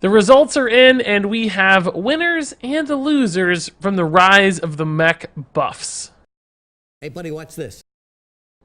The results are in, and we have winners and losers from the rise of the mech buffs. Hey, buddy, watch this.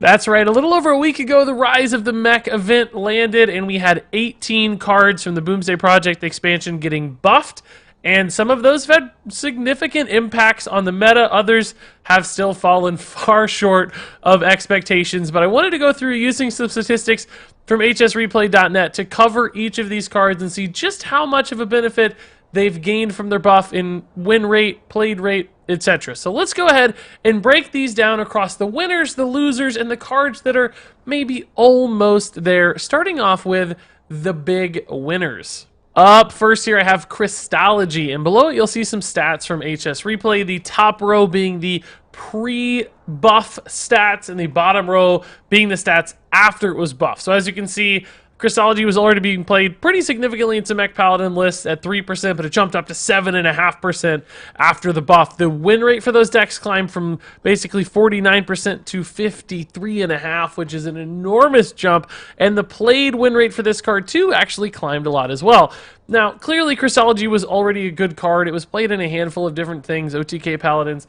That's right, a little over a week ago, the Rise of the Mech event landed, and we had 18 cards from the Boomsday Project expansion getting buffed, and some of those have had significant impacts on the meta. Others have still fallen far short of expectations, but I wanted to go through using some statistics from hsreplay.net to cover each of these cards and see just how much of a benefit they've gained from their buff in win rate, played rate, etc. So let's go ahead and break these down across the winners, the losers, and the cards that are maybe almost there, starting off with the big winners. Up first here I have Crystology, and below it you'll see some stats from HS Replay, the top row being the pre-buff stats and the bottom row being the stats after it was buffed. So as you can see, Crystology was already being played pretty significantly in some Mech Paladin lists at 3%, but it jumped up to 7.5% after the buff. The win rate for those decks climbed from basically 49% to 53.5%, which is an enormous jump, and the played win rate for this card too actually climbed a lot as well. Now, clearly Crystology was already a good card. It was played in a handful of different things, OTK Paladins,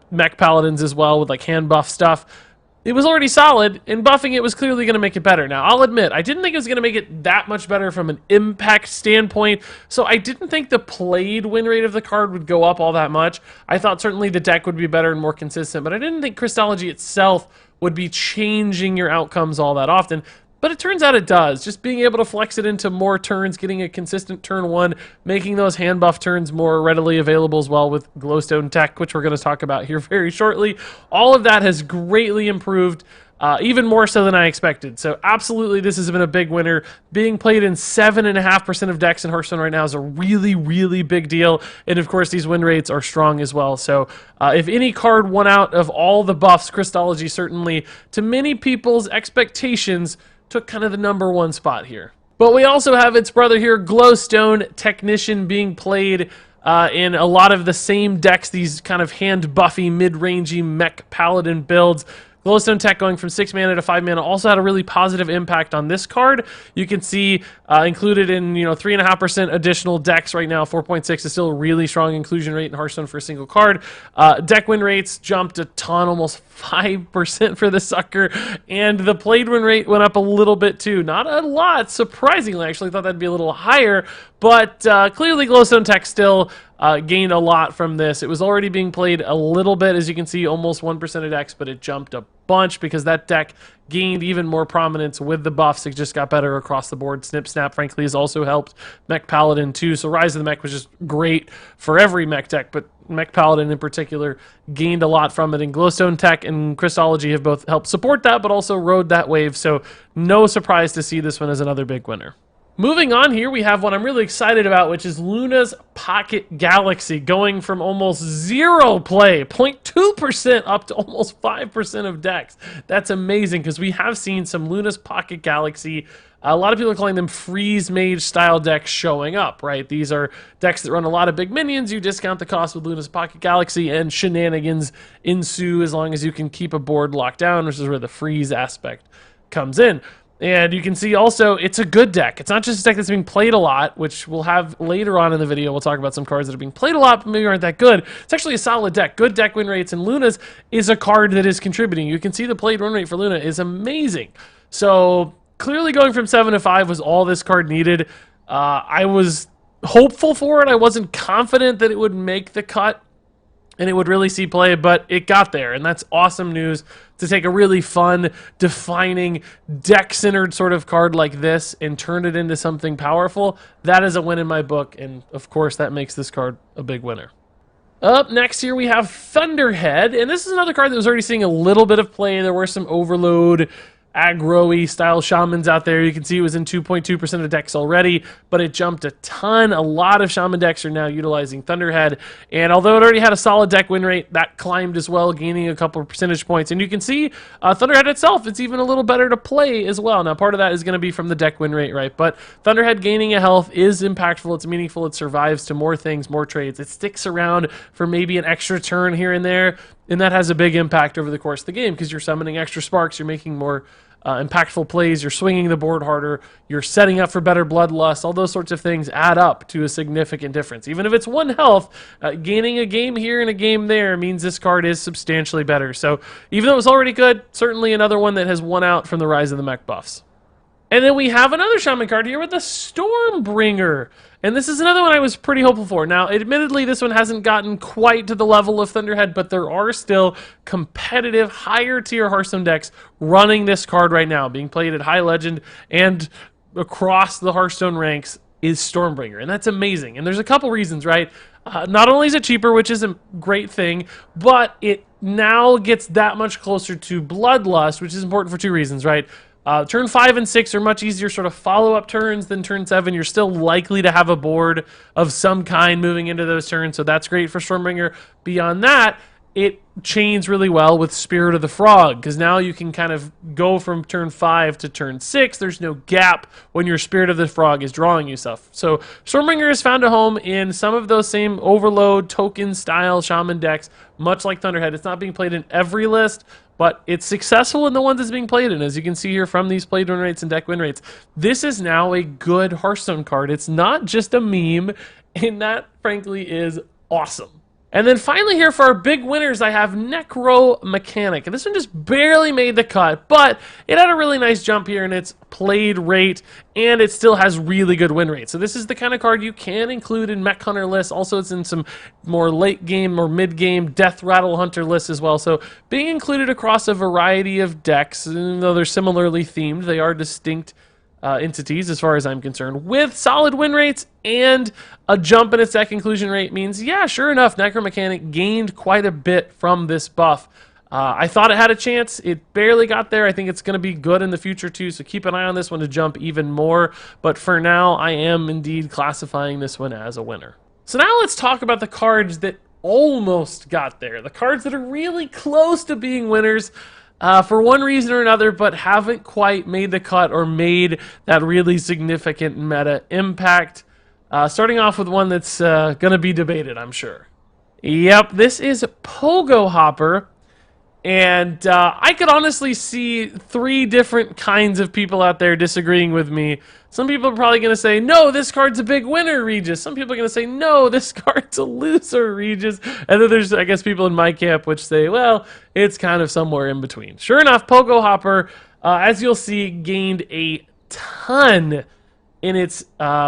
Mech Paladins as well, with like hand buff stuff. It was already solid, and buffing it was clearly going to make it better. Now, I'll admit, I didn't think it was going to make it that much better from an impact standpoint, so I didn't think the played win rate of the card would go up all that much. I thought certainly the deck would be better and more consistent, but I didn't think Crystology itself would be changing your outcomes all that often. But it turns out it does. Just being able to flex it into more turns, getting a consistent turn one, making those hand buff turns more readily available as well with Glowstone tech, which we're going to talk about here very shortly. All of that has greatly improved, even more so than I expected. So absolutely, this has been a big winner. Being played in 7.5% of decks in Hearthstone right now is a really, really big deal. And of course, these win rates are strong as well. So if any card won out of all the buffs, Crystology certainly, to many people's expectations, took kind of the #1 spot here. But we also have its brother here, Glowstone Technician, being played in a lot of the same decks, these kind of hand buffy, mid-rangey Mech Paladin builds. Glowstone Tech going from 6 mana to 5 mana also had a really positive impact on this card. You can see included in 3.5% additional decks right now. 4.6 is still a really strong inclusion rate in Hearthstone for a single card. Deck win rates jumped a ton, almost 5% for the sucker, and the played win rate went up a little bit too. Not a lot, surprisingly. I actually thought that'd be a little higher, but clearly Glowstone Tech still gained a lot from this. It was already being played a little bit, as you can see, almost 1% of decks, but it jumped a bunch because that deck gained even more prominence with the buffs. It just got better across the board. Snip Snap, frankly, has also helped Mech Paladin too. So Rise of the Mech was just great for every Mech deck, but Mech Paladin in particular gained a lot from it. And Glowstone Tech and Crystology have both helped support that, but also rode that wave. So no surprise to see this one as another big winner. Moving on here, we have one I'm really excited about, which is Luna's Pocket Galaxy, going from almost 0 play, 0.2%, up to almost 5% of decks. That's amazing, because we have seen some Luna's Pocket Galaxy, a lot of people are calling them freeze mage style decks showing up, right? These are decks that run a lot of big minions. You discount the cost with Luna's Pocket Galaxy, and shenanigans ensue as long as you can keep a board locked down, which is where the freeze aspect comes in. And you can see also, it's a good deck. It's not just a deck that's being played a lot, which we'll have later on in the video. We'll talk about some cards that are being played a lot, but maybe aren't that good. It's actually a solid deck. Good deck win rates, and Luna's is a card that is contributing. You can see the played win rate for Luna is amazing. So clearly going from 7 to 5 was all this card needed. I was hopeful for it. I wasn't confident that it would make the cut and it would really see play, but it got there, and that's awesome news to take a really fun, defining, deck-centered sort of card like this and turn it into something powerful. That is a win in my book, and of course that makes this card a big winner. Up next here we have Thunderhead, and this is another card that was already seeing a little bit of play. There were some Overload, aggro-y style shamans out there. You can see it was in 2.2% of decks already, but it jumped a ton. A lot of shaman decks are now utilizing Thunderhead, and although it already had a solid deck win rate, that climbed as well, gaining a couple of percentage points. And you can see Thunderhead itself, it's even a little better to play as well. Now, part of that is going to be from the deck win rate, right? But Thunderhead gaining a health is impactful, it's meaningful, it survives to more things, more trades. It sticks around for maybe an extra turn here and there. And that has a big impact over the course of the game because you're summoning extra sparks, you're making more impactful plays, you're swinging the board harder, you're setting up for better bloodlust. All those sorts of things add up to a significant difference. Even if it's 1 health, gaining a game here and a game there means this card is substantially better. So even though it was already good, certainly another one that has won out from the Rise of the Mech buffs. And then we have another Shaman card here with the Stormbringer. And this is another one I was pretty hopeful for. Now, admittedly, this one hasn't gotten quite to the level of Thunderhead, but there are still competitive, higher-tier Hearthstone decks running this card right now, being played at High Legend and across the Hearthstone ranks is Stormbringer. And that's amazing. And there's a couple reasons, right? Not only is it cheaper, which is a great thing, but it now gets that much closer to Bloodlust, which is important for 2 reasons, right? Turn 5 and 6 are much easier sort of follow-up turns than turn 7. You're still likely to have a board of some kind moving into those turns, so that's great for Stormbringer. Beyond that, it chains really well with Spirit of the Frog, because now you can kind of go from turn 5 to turn 6. There's no gap when your Spirit of the Frog is drawing you stuff. So Stormbringer has found a home in some of those same Overload, token-style Shaman decks, much like Thunderhead. It's not being played in every list, but it's successful in the ones it's being played in, as you can see here from these played win rates and deck win rates. This is now a good Hearthstone card. It's not just a meme, and that, frankly, is awesome. And then finally here for our big winners, I have Necromechanic. And this one just barely made the cut, but it had a really nice jump here in its played rate, and it still has really good win rate. So this is the kind of card you can include in Mech Hunter lists. Also, it's in some more late game or mid game Death Rattle Hunter lists as well. So being included across a variety of decks, even though they're similarly themed, they are distinct entities as far as I'm concerned, with solid win rates and a jump in its deck inclusion rate means, yeah, sure enough, Necromechanic gained quite a bit from this buff. I thought it had a chance. It barely got there. I think it's going to be good in the future too, so keep an eye on this one to jump even more. But for now, I am indeed classifying this one as a winner. So now let's talk about the cards that almost got there. The cards that are really close to being winners for one reason or another, but haven't quite made the cut or made that really significant meta impact. Starting off with one that's going to be debated, I'm sure. Yep, this is Pogo Hopper. And I could honestly see 3 different kinds of people out there disagreeing with me. Some people are probably going to say, no, this card's a big winner, Regis. Some people are going to say, no, this card's a loser, Regis. And then there's, I guess, people in my camp which say, well, it's kind of somewhere in between. Sure enough, Pogo Hopper, as you'll see, gained a ton in its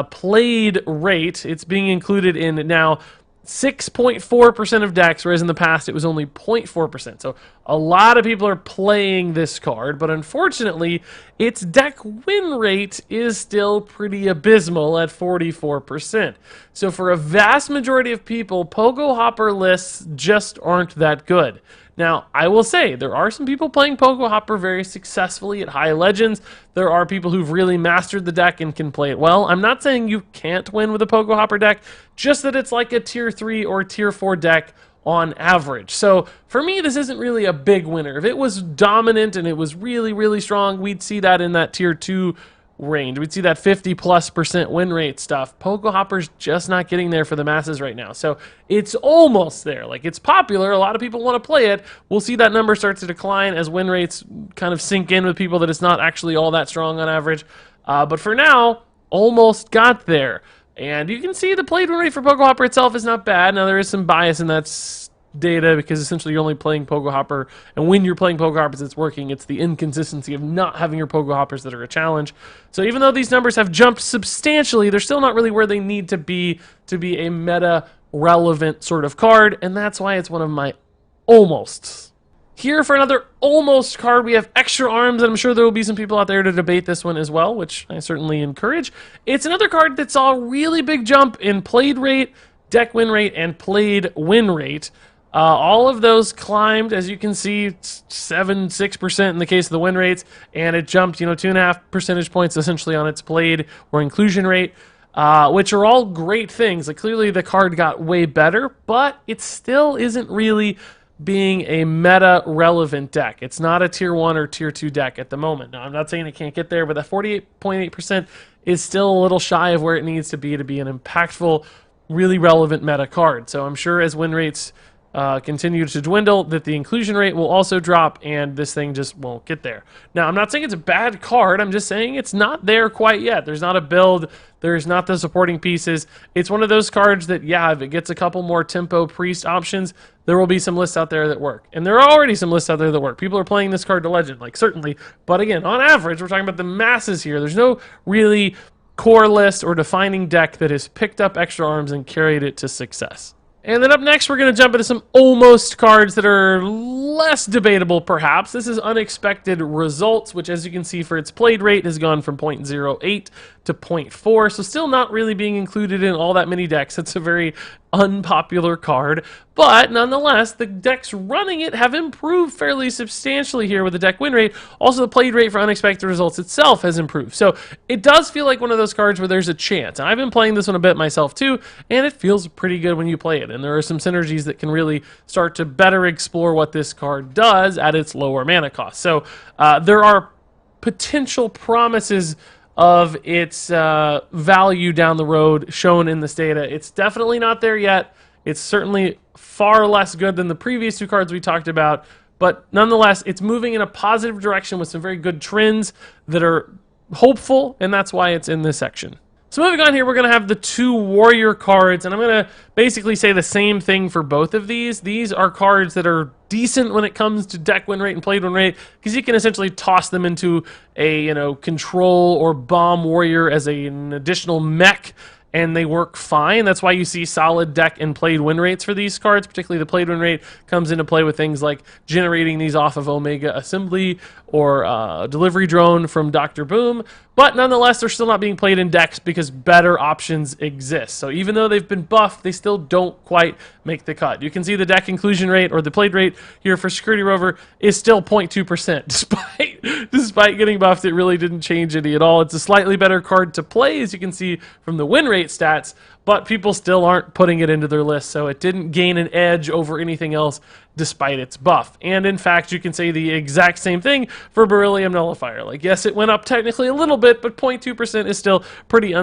played rate. It's being included in now 6.4% of decks, whereas in the past it was only 0.4%. So a lot of people are playing this card, but unfortunately, its deck win rate is still pretty abysmal at 44%. So for a vast majority of people, Pogo Hopper lists just aren't that good. Now, I will say, there are some people playing Pogo Hopper very successfully at High Legends. There are people who've really mastered the deck and can play it well. I'm not saying you can't win with a Pogo Hopper deck, just that it's like a Tier 3 or Tier 4 deck on average. So for me, this isn't really a big winner. If it was dominant and it was really, really strong, we'd see that in that Tier 2 range. We'd see that 50+% win rate stuff. Pogo Hopper's just not getting there for the masses right now. So it's almost there. Like, it's popular. A lot of people want to play it. We'll see that number start to decline as win rates kind of sink in with people that it's not actually all that strong on average. But for now, almost got there. And you can see the played win rate for Pogo Hopper itself is not bad. Now, there is some bias in that data because essentially you're only playing Pogo Hopper, and when you're playing Pogo Hoppers it's working. It's the inconsistency of not having your Pogo Hoppers that are a challenge. So even though these numbers have jumped substantially, they're still not really where they need to be a meta relevant sort of card, and that's why it's one of my almosts. Here for another almost card, we have Extra Arms, and I'm sure there will be some people out there to debate this one as well, which I certainly encourage. It's another card that saw a really big jump in played rate, deck win rate, and played win rate. All of those climbed, as you can see, 6% in the case of the win rates, and it jumped, 2.5 percentage points essentially on its played or inclusion rate, which are all great things. Like, clearly the card got way better, but it still isn't really being a meta relevant deck. It's not a tier 1 or tier 2 deck at the moment. Now, I'm not saying it can't get there, but that 48.8% is still a little shy of where it needs to be an impactful, really relevant meta card. So I'm sure as win rates continue to dwindle, that the inclusion rate will also drop, and this thing just won't get there. Now, I'm not saying it's a bad card. I'm just saying it's not there quite yet. There's not a build. There's not the supporting pieces. It's one of those cards that, yeah, if it gets a couple more tempo priest options, there will be some lists out there that work. And there are already some lists out there that work. People are playing this card to legend, like, certainly. But again, on average, we're talking about the masses here. There's no really core list or defining deck that has picked up extra arms and carried it to success. And then up next, we're going to jump into some almost cards that are less debatable, perhaps. This is Unexpected Results, which, as you can see, for its played rate has gone from 0.08 to 0.4, so still not really being included in all that many decks. It's a very unpopular card, but nonetheless, the decks running it have improved fairly substantially here with the deck win rate. Also, the played rate for Unexpected Results itself has improved, so it does feel like one of those cards where there's a chance. And I've been playing this one a bit myself too, and it feels pretty good when you play it, and there are some synergies that can really start to better explore what this card does at its lower mana cost. So there are potential promises of its value down the road shown in this data. It's definitely not there yet. It's certainly far less good than the previous two cards we talked about, but nonetheless, it's moving in a positive direction with some very good trends that are hopeful, and that's why it's in this section. So moving on here, we're going to have the two warrior cards, and I'm going to basically say the same thing for both of these. These are cards that are decent when it comes to deck win rate and played win rate, because you can essentially toss them into a control or bomb warrior as an additional mech, and they work fine. That's why you see solid deck and played win rates for these cards. Particularly the played win rate comes into play with things like generating these off of Omega Assembly or Delivery Drone from Dr. Boom. But nonetheless, they're still not being played in decks because better options exist. So even though they've been buffed, they still don't quite make the cut. You can see the deck inclusion rate or the played rate here for Security Rover is still 0.2%. Despite getting buffed, it really didn't change any at all. It's a slightly better card to play, as you can see from the win rate stats, but people still aren't putting it into their list, so it didn't gain an edge over anything else despite its buff. And in fact, you can say the exact same thing for Beryllium Nullifier. Like, yes, it went up technically a little bit, but 0.2% is still pretty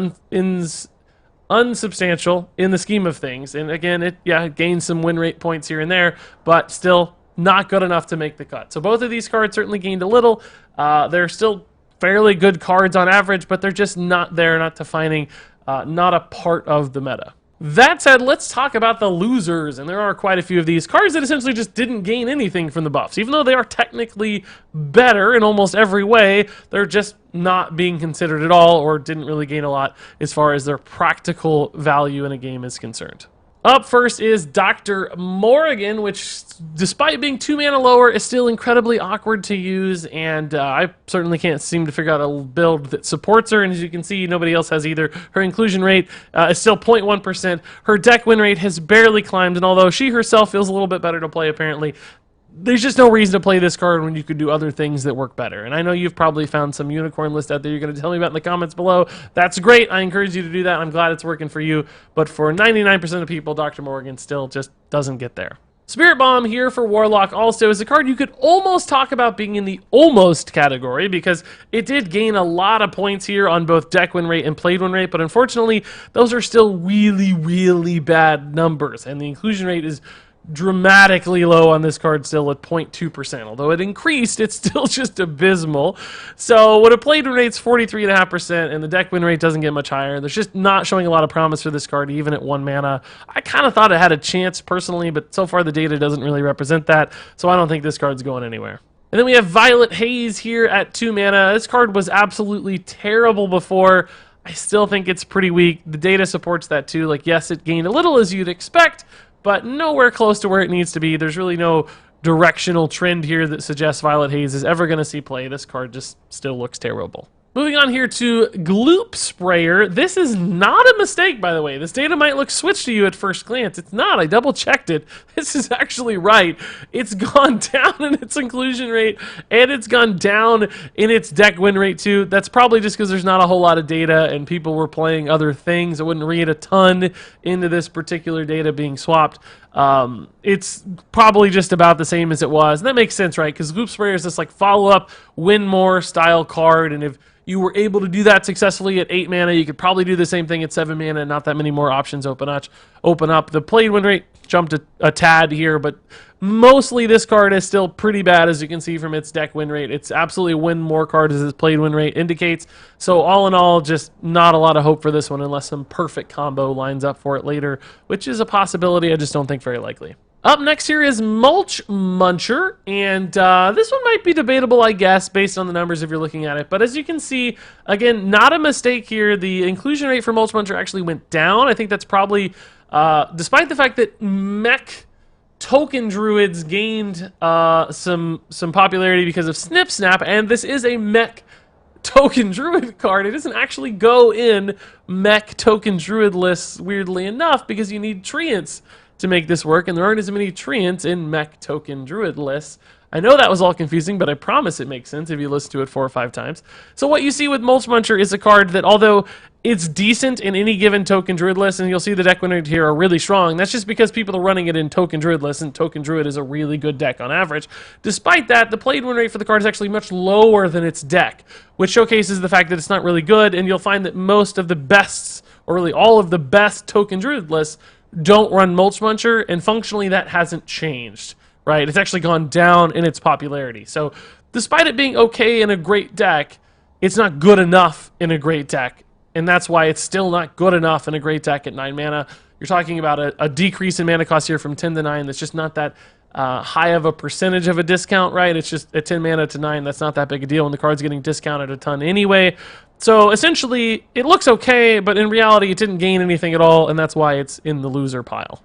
unsubstantial in the scheme of things. And again, it gained some win rate points here and there, but still not good enough to make the cut. So both of these cards certainly gained a little. They're still fairly good cards on average, but they're just not there, not defining, not a part of the meta. That said, let's talk about the losers, and there are quite a few of these cards that essentially just didn't gain anything from the buffs. Even though they are technically better in almost every way, they're just not being considered at all, or didn't really gain a lot as far as their practical value in a game is concerned. Up first is Dr. Morrigan, which, despite being 2 mana lower, is still incredibly awkward to use, and I certainly can't seem to figure out a build that supports her, and as you can see, nobody else has either. Her inclusion rate is still 0.1%. Her deck win rate has barely climbed, and although she herself feels a little bit better to play, apparently, there's just no reason to play this card when you could do other things that work better. And I know you've probably found some unicorn list out there you're going to tell me about in the comments below. That's great. I encourage you to do that. I'm glad it's working for you. But for 99% of people, Dr. Morgan still just doesn't get there. Spirit Bomb here for Warlock also is a card you could almost talk about being in the almost category, because it did gain a lot of points here on both deck win rate and played win rate, but unfortunately, those are still really, really bad numbers, and the inclusion rate is dramatically low on this card still at 0.2%. Although it increased, it's still just abysmal. So when a played win rate's 43.5% and the deck win rate doesn't get much higher, there's just not showing a lot of promise for this card even at 1 mana. I kind of thought it had a chance personally, but so far the data doesn't really represent that, so I don't think this card's going anywhere. And then we have Violet Haze here at 2 mana. This card was absolutely terrible before. I still think it's pretty weak. The data supports that too. Like, yes, it gained a little as you'd expect, but nowhere close to where it needs to be. There's really no directional trend here that suggests Violet Haze is ever going to see play. This card just still looks terrible. Moving on here to Gloop Sprayer. This is not a mistake, by the way. This data might look switched to you at first glance. It's not. I double-checked it. This is actually right. It's gone down in its inclusion rate, and it's gone down in its deck win rate, too. That's probably just because there's not a whole lot of data, and people were playing other things. I wouldn't read a ton into this particular data being swapped. It's probably just about the same as it was. And that makes sense, right? Because Gloop Sprayer is this like follow-up, win more style card, and if you were able to do that successfully at 8 mana, you could probably do the same thing at 7 mana, not that many more options open up. The played win rate jumped a tad here, but mostly this card is still pretty bad, as you can see from its deck win rate. It's absolutely win more cards as its played win rate indicates. So all in all, just not a lot of hope for this one unless some perfect combo lines up for it later, which is a possibility. I just don't think very likely. Up next here is Mulch Muncher, and this one might be debatable, I guess, based on the numbers if you're looking at it. But as you can see, again, not a mistake here. The inclusion rate for Mulch Muncher actually went down. I think that's probably, despite the fact that mech token druids gained some popularity because of Snip Snap, and this is a mech token druid card. It doesn't actually go in mech token druid lists, weirdly enough, because you need treants to make this work, and there aren't as many treants in mech token druid lists. I know that was all confusing, but I promise it makes sense if you listen to it 4 or 5 times. So what you see with Mulch Muncher is a card that, although it's decent in any given token druid list, and you'll see the deck winners here are really strong, that's just because people are running it in token druid lists, and token druid is a really good deck on average. Despite that, the played win rate for the card is actually much lower than its deck, which showcases the fact that it's not really good, and you'll find that most of the best, or really all of the best token druid lists don't run Mulch Muncher, and functionally that hasn't changed, right? It's actually gone down in its popularity. So despite it being okay in a great deck, it's not good enough in a great deck, and that's why it's still not good enough in a great deck at 9 mana. You're talking about a decrease in mana cost here from 10 to 9 that's just not that high of a percentage of a discount, right? It's just at 10 mana to 9, that's not that big a deal, and the card's getting discounted a ton anyway. So essentially, it looks okay, but in reality, it didn't gain anything at all, and that's why it's in the loser pile.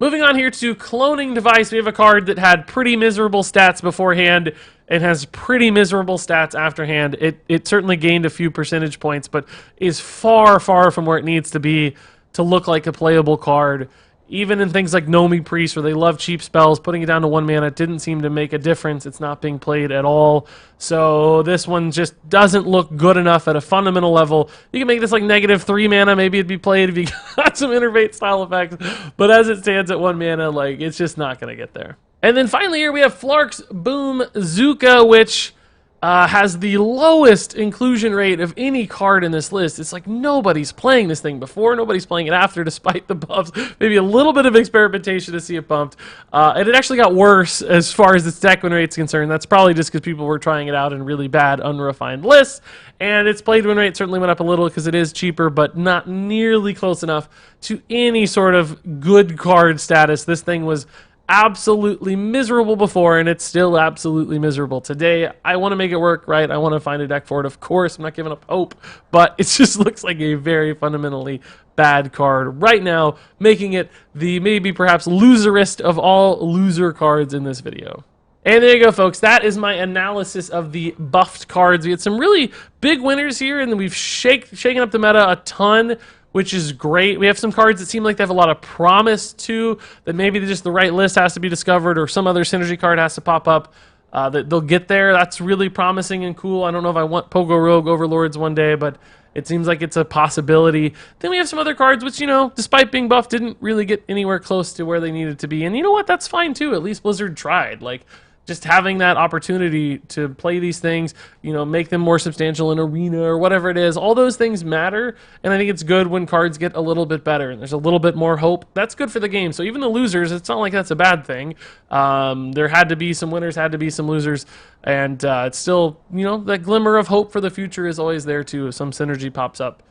Moving on here to Cloning Device, we have a card that had pretty miserable stats beforehand and has pretty miserable stats afterhand. It certainly gained a few percentage points, but is far, far from where it needs to be to look like a playable card. Even in things like Nomi Priest, where they love cheap spells, putting it down to 1 mana didn't seem to make a difference. It's not being played at all. So this one just doesn't look good enough at a fundamental level. You can make this like -3 mana, maybe it'd be played if you got some Innervate style effects. But as it stands at 1 mana, like, it's just not going to get there. And then finally here we have Flark's Boom Zuka, which has the lowest inclusion rate of any card in this list. It's like nobody's playing this thing before, nobody's playing it after, despite the buffs. Maybe a little bit of experimentation to see it bumped. And it actually got worse as far as its deck win rate's concerned. That's probably just because people were trying it out in really bad, unrefined lists. And its played win rate certainly went up a little because it is cheaper, but not nearly close enough to any sort of good card status. This thing was absolutely miserable before, and it's still absolutely miserable today. I want to make it work, right? I want to find a deck for it, of course. I'm not giving up hope, but it just looks like a very fundamentally bad card right now, making it the maybe perhaps loserist of all loser cards in this video. And there you go, folks. That is my analysis of the buffed cards. We had some really big winners here, and then we've shaken up the meta a ton, which is great. We have some cards that seem like they have a lot of promise to, that maybe just the right list has to be discovered or some other synergy card has to pop up, that they'll get there. That's really promising and cool. I don't know if I want Pogo Rogue Overlords one day, but it seems like it's a possibility. Then we have some other cards which, you know, despite being buffed, didn't really get anywhere close to where they needed to be. And you know what? That's fine too. At least Blizzard tried. Like, just having that opportunity to play these things, you know, make them more substantial in Arena or whatever it is, all those things matter, and I think it's good when cards get a little bit better and there's a little bit more hope. That's good for the game. So even the losers, it's not like that's a bad thing. There had to be some winners, had to be some losers, and it's still, you know, that glimmer of hope for the future is always there too. If some synergy pops up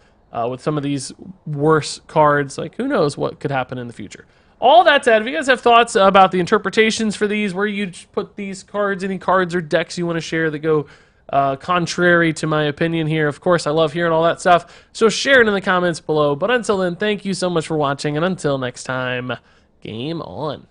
with some of these worse cards, like who knows what could happen in the future. All that said, if you guys have thoughts about the interpretations for these, where you put these cards, any cards or decks you want to share that go contrary to my opinion here, of course, I love hearing all that stuff. So share it in the comments below. But until then, thank you so much for watching, and until next time, game on.